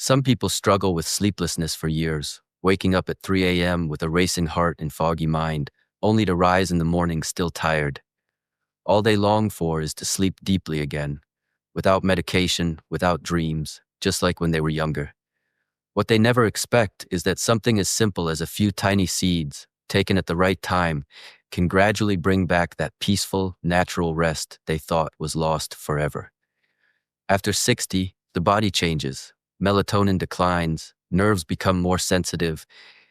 Some people struggle with sleeplessness for years, waking up at 3 a.m. with a racing heart and foggy mind, only to rise in the morning still tired. All they long for is to sleep deeply again, without medication, without dreams, just like when they were younger. What they never expect is that something as simple as a few tiny seeds, taken at the right time, can gradually bring back that peaceful, natural rest they thought was lost forever. After 60, the body changes. Melatonin declines, nerves become more sensitive,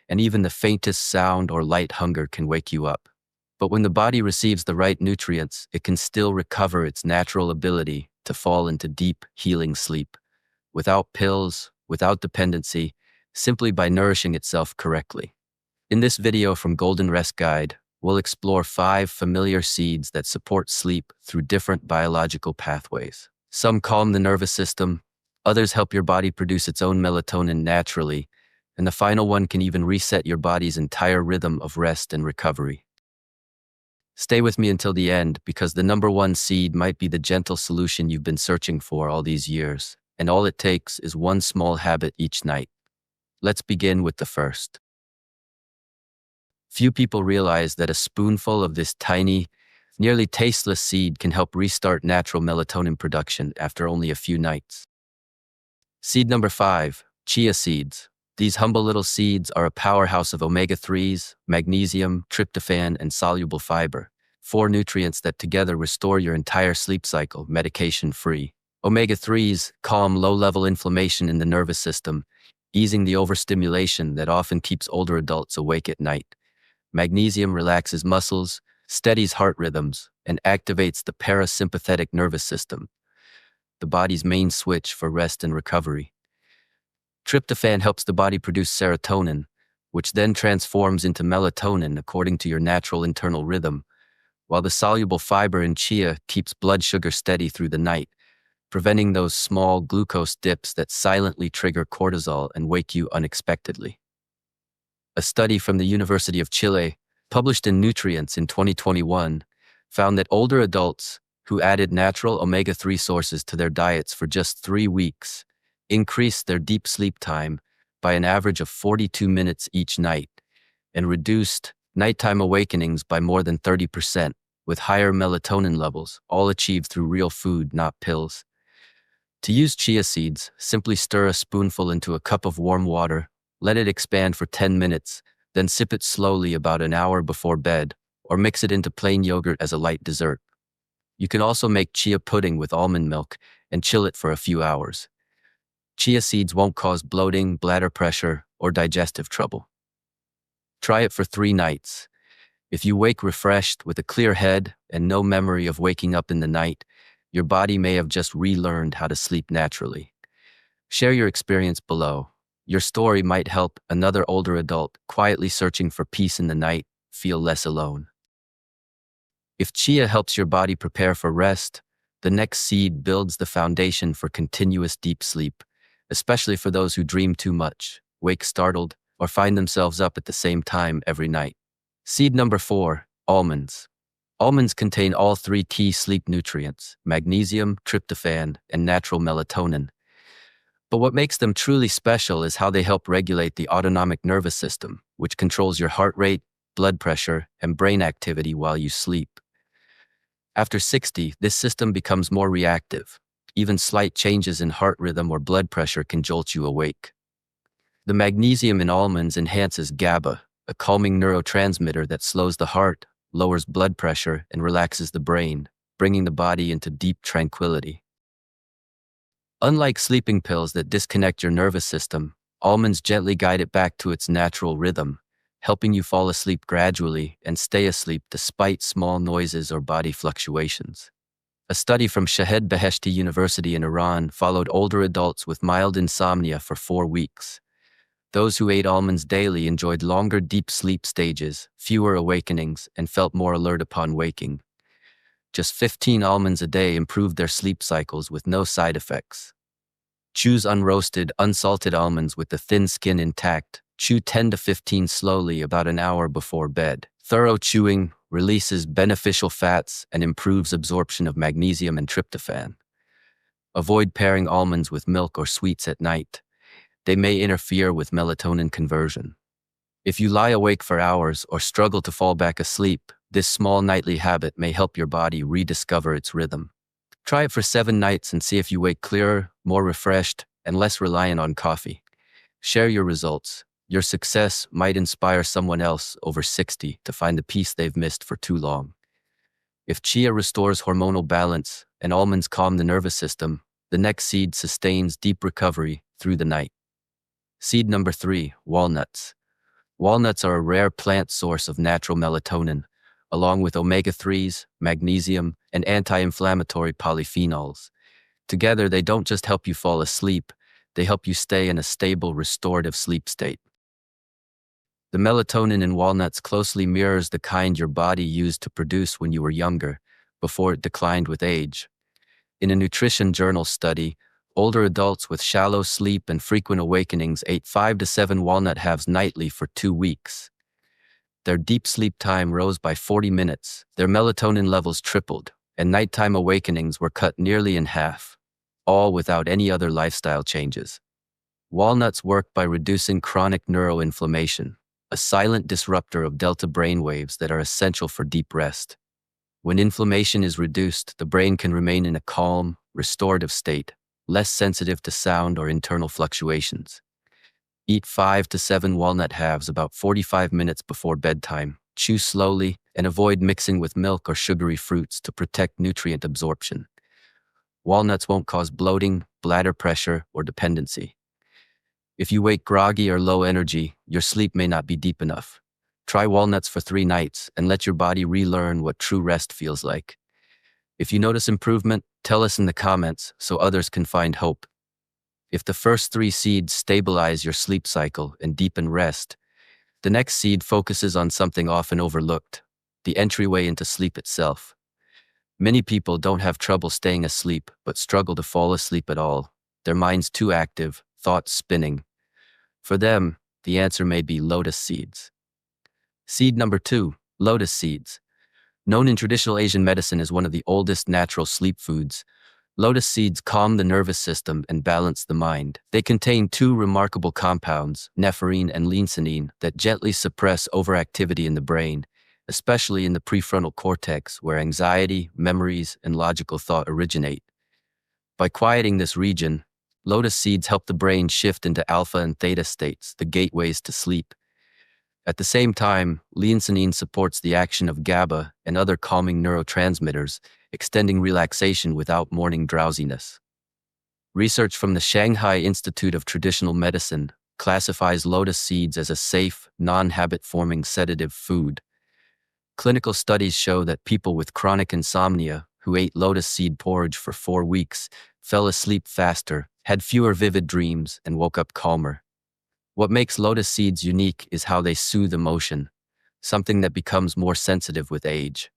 and even the faintest sound or light hunger can wake you up. But when the body receives the right nutrients, it can still recover its natural ability to fall into deep, healing sleep, without pills, without dependency, simply by nourishing itself correctly. In this video from Golden Rest Guide, we'll explore 5 familiar seeds that support sleep through different biological pathways. Some calm the nervous system, others help your body produce its own melatonin naturally, and the final one can even reset your body's entire rhythm of rest and recovery. Stay with me until the end, because the number 1 seed might be the gentle solution you've been searching for all these years, and all it takes is one small habit each night. Let's begin with the first. Few people realize that a spoonful of this tiny, nearly tasteless seed can help restart natural melatonin production after only a few nights. Seed number 5, chia seeds. These humble little seeds are a powerhouse of omega-3s, magnesium, tryptophan, and soluble fiber, 4 nutrients that together restore your entire sleep cycle, medication-free. Omega-3s calm low-level inflammation in the nervous system, easing the overstimulation that often keeps older adults awake at night. Magnesium relaxes muscles, steadies heart rhythms, and activates the parasympathetic nervous system, the body's main switch for rest and recovery. Tryptophan helps the body produce serotonin, which then transforms into melatonin according to your natural internal rhythm, while the soluble fiber in chia keeps blood sugar steady through the night, preventing those small glucose dips that silently trigger cortisol and wake you unexpectedly. A study from the University of Chile, published in Nutrients in 2021, found that older adults who added natural omega-3 sources to their diets for just 3 weeks increased their deep sleep time by an average of 42 minutes each night and reduced nighttime awakenings by more than 30%, with higher melatonin levels, all achieved through real food, not pills. To use chia seeds, simply stir a spoonful into a cup of warm water, let it expand for 10 minutes, then sip it slowly about an hour before bed, or mix it into plain yogurt as a light dessert. You can also make chia pudding with almond milk and chill it for a few hours. Chia seeds won't cause bloating, bladder pressure, or digestive trouble. Try it for 3 nights. If you wake refreshed with a clear head and no memory of waking up in the night, your body may have just relearned how to sleep naturally. Share your experience below. Your story might help another older adult quietly searching for peace in the night feel less alone. If chia helps your body prepare for rest, the next seed builds the foundation for continuous deep sleep, especially for those who dream too much, wake startled, or find themselves up at the same time every night. Seed number 4, almonds. Almonds contain all 3 key sleep nutrients, magnesium, tryptophan, and natural melatonin. But what makes them truly special is how they help regulate the autonomic nervous system, which controls your heart rate, blood pressure, and brain activity while you sleep. After 60, this system becomes more reactive. Even slight changes in heart rhythm or blood pressure can jolt you awake. The magnesium in almonds enhances GABA, a calming neurotransmitter that slows the heart, lowers blood pressure, and relaxes the brain, bringing the body into deep tranquility. Unlike sleeping pills that disconnect your nervous system, almonds gently guide it back to its natural rhythm, helping you fall asleep gradually and stay asleep despite small noises or body fluctuations. A study from Shahed Beheshti University in Iran followed older adults with mild insomnia for 4 weeks. Those who ate almonds daily enjoyed longer deep sleep stages, fewer awakenings, and felt more alert upon waking. Just 15 almonds a day improved their sleep cycles with no side effects. Choose unroasted, unsalted almonds with the thin skin intact. Chew 10 to 15 slowly about an hour before bed. Thorough chewing releases beneficial fats and improves absorption of magnesium and tryptophan. Avoid pairing almonds with milk or sweets at night. they may interfere with melatonin conversion. If you lie awake for hours or struggle to fall back asleep, this small nightly habit may help your body rediscover its rhythm. Try it for 7 nights and see if you wake clearer, more refreshed, and less reliant on coffee. Share your results. Your success might inspire someone else over 60 to find the peace they've missed for too long. If chia restores hormonal balance and almonds calm the nervous system, the next seed sustains deep recovery through the night. Seed number 3, walnuts. Walnuts are a rare plant source of natural melatonin, along with omega-3s, magnesium, and anti-inflammatory polyphenols. Together, they don't just help you fall asleep, they help you stay in a stable, restorative sleep state. The melatonin in walnuts closely mirrors the kind your body used to produce when you were younger, before it declined with age. In a nutrition journal study, older adults with shallow sleep and frequent awakenings ate 5 to 7 walnut halves nightly for 2 weeks. Their deep sleep time rose by 40 minutes, their melatonin levels tripled, and nighttime awakenings were cut nearly in half, all without any other lifestyle changes. Walnuts work by reducing chronic neuroinflammation, a silent disruptor of delta brainwaves that are essential for deep rest. When inflammation is reduced, the brain can remain in a calm, restorative state, less sensitive to sound or internal fluctuations. Eat 5 to 7 walnut halves about 45 minutes before bedtime. Chew slowly and avoid mixing with milk or sugary fruits to protect nutrient absorption. Walnuts won't cause bloating, bladder pressure, or dependency. If you wake groggy or low energy, your sleep may not be deep enough. Try walnuts for 3 nights and let your body relearn what true rest feels like. If you notice improvement, tell us in the comments so others can find hope. If the first 3 seeds stabilize your sleep cycle and deepen rest, the next seed focuses on something often overlooked, the entryway into sleep itself. Many people don't have trouble staying asleep, but struggle to fall asleep at all. Their mind's too active, thoughts spinning. For them, the answer may be lotus seeds. Seed number 2, lotus seeds. Known in traditional Asian medicine as one of the oldest natural sleep foods, lotus seeds calm the nervous system and balance the mind. They contain 2 remarkable compounds, nephrine and leucine, that gently suppress overactivity in the brain, especially in the prefrontal cortex where anxiety, memories, and logical thought originate. By quieting this region, lotus seeds help the brain shift into alpha and theta states, the gateways to sleep. At the same time, leucine supports the action of GABA and other calming neurotransmitters, extending relaxation without morning drowsiness. Research from the Shanghai Institute of Traditional Medicine classifies lotus seeds as a safe, non-habit-forming sedative food. Clinical studies show that people with chronic insomnia who ate lotus seed porridge for 4 weeks fell asleep faster, had fewer vivid dreams, and woke up calmer. What makes lotus seeds unique is how they soothe emotion, something that becomes more sensitive with age.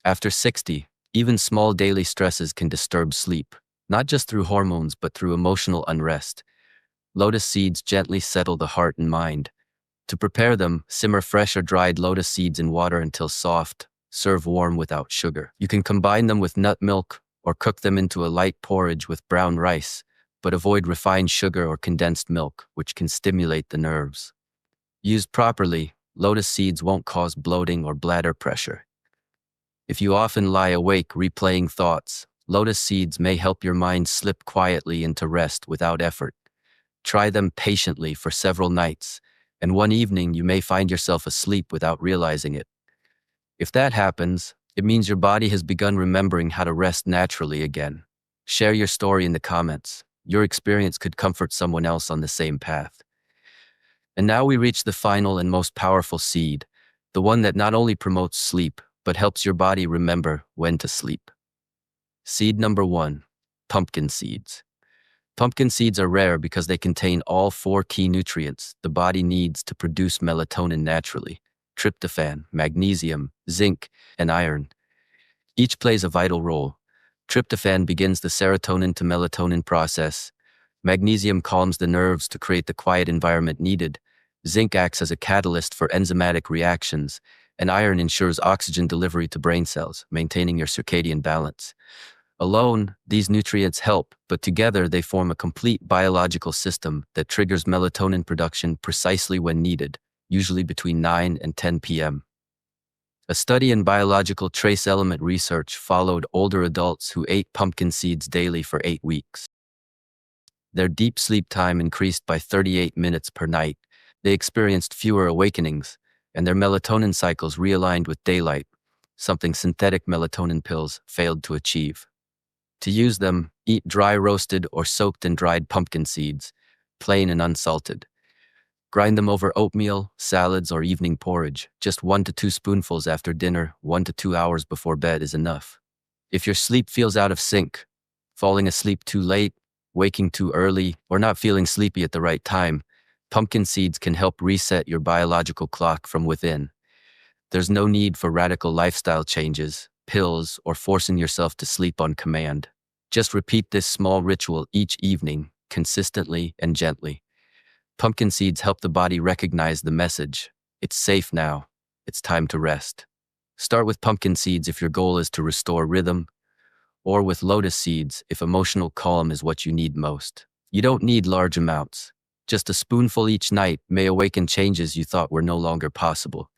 After 60, even small daily stresses can disturb sleep, not just through hormones but through emotional unrest. Lotus seeds gently settle the heart and mind. To prepare them, simmer fresh or dried lotus seeds in water until soft. Serve warm without sugar. You can combine them with nut milk or cook them into a light porridge with brown rice, but avoid refined sugar or condensed milk, which can stimulate the nerves. Used properly, lotus seeds won't cause bloating or bladder pressure. If you often lie awake replaying thoughts, lotus seeds may help your mind slip quietly into rest without effort. Try them patiently for several nights, and one evening you may find yourself asleep without realizing it. If that happens, it means your body has begun remembering how to rest naturally again. Share your story in the comments. Your experience could comfort someone else on the same path. And now we reach the final and most powerful seed, the one that not only promotes sleep, but helps your body remember when to sleep. Seed number 1, pumpkin seeds. Pumpkin seeds are rare because they contain all 4 key nutrients the body needs to produce melatonin naturally: tryptophan, magnesium, zinc, and iron. Each plays a vital role. Tryptophan begins the serotonin to melatonin process. Magnesium calms the nerves to create the quiet environment needed. Zinc acts as a catalyst for enzymatic reactions, and iron ensures oxygen delivery to brain cells, maintaining your circadian balance. Alone, these nutrients help, but together they form a complete biological system that triggers melatonin production precisely when needed, usually between 9 and 10 p.m. A study in biological trace element research followed older adults who ate pumpkin seeds daily for 8 weeks. Their deep sleep time increased by 38 minutes per night. They experienced fewer awakenings, and their melatonin cycles realigned with daylight, something synthetic melatonin pills failed to achieve. To use them, eat dry roasted or soaked in dried pumpkin seeds, plain and unsalted. Grind them over oatmeal, salads, or evening porridge. Just 1 to 2 spoonfuls after dinner, 1 to 2 hours before bed is enough. If your sleep feels out of sync, falling asleep too late, waking too early, or not feeling sleepy at the right time, pumpkin seeds can help reset your biological clock from within. There's no need for radical lifestyle changes, pills, or forcing yourself to sleep on command. Just repeat this small ritual each evening, consistently and gently. Pumpkin seeds help the body recognize the message. It's safe now. It's time to rest. Start with pumpkin seeds if your goal is to restore rhythm, or with lotus seeds if emotional calm is what you need most. You don't need large amounts. Just a spoonful each night may awaken changes you thought were no longer possible.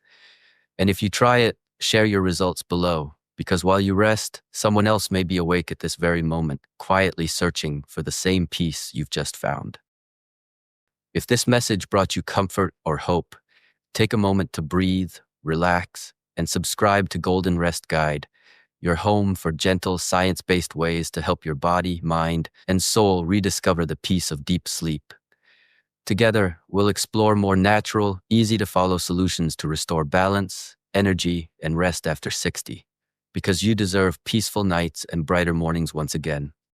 And if you try it, share your results below, because while you rest, someone else may be awake at this very moment, quietly searching for the same peace you've just found. If this message brought you comfort or hope, take a moment to breathe, relax, and subscribe to Golden Rest Guide, your home for gentle, science-based ways to help your body, mind, and soul rediscover the peace of deep sleep. Together, we'll explore more natural, easy-to-follow solutions to restore balance, energy, and rest after 60. Because you deserve peaceful nights and brighter mornings once again.